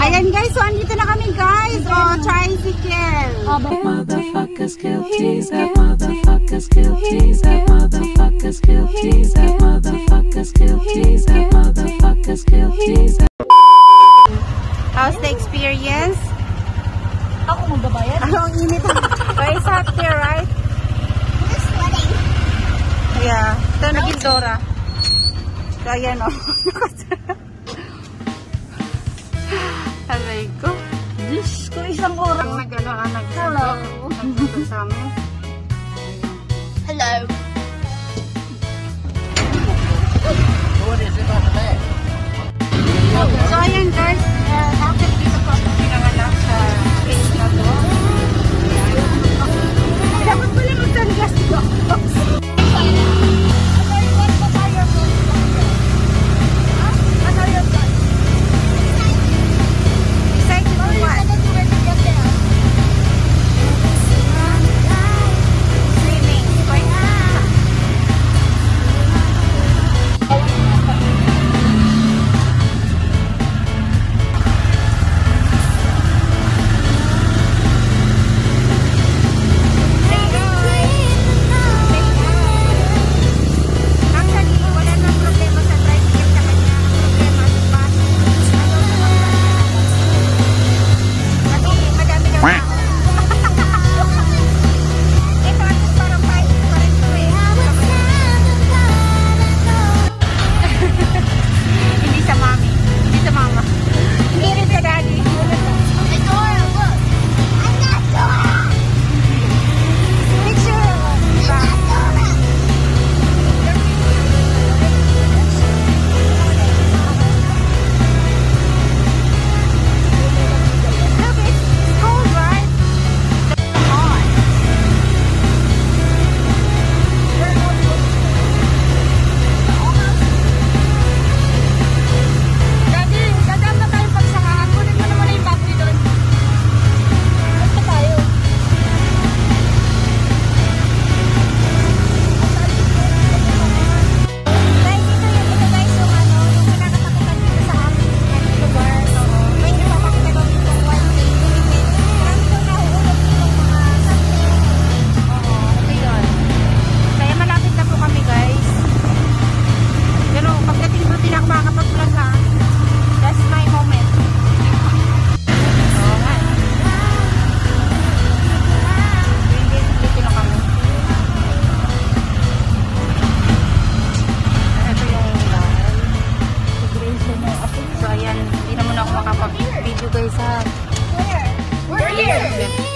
Ayan guys, so andito na kami guys. Oh, tricycle. Motherfuckers kill teaser. Motherfuckers kill teaser. Motherfuckers kill teaser. Motherfuckers kill teaser. Motherfuckers kill teaser. How's the experience? Ako magbabayad? Ang init. Oh, it's hot there, right? It's sweating. Yeah. Ito naging Dora. So, ayan o. Alay ko. Diyos ko, isang oras. Hello. Nagsundo sa amin. Hello. So, ayan guys. After dito po ako pinanganak sa space na to. Dapat pala magsandas ko. We're here.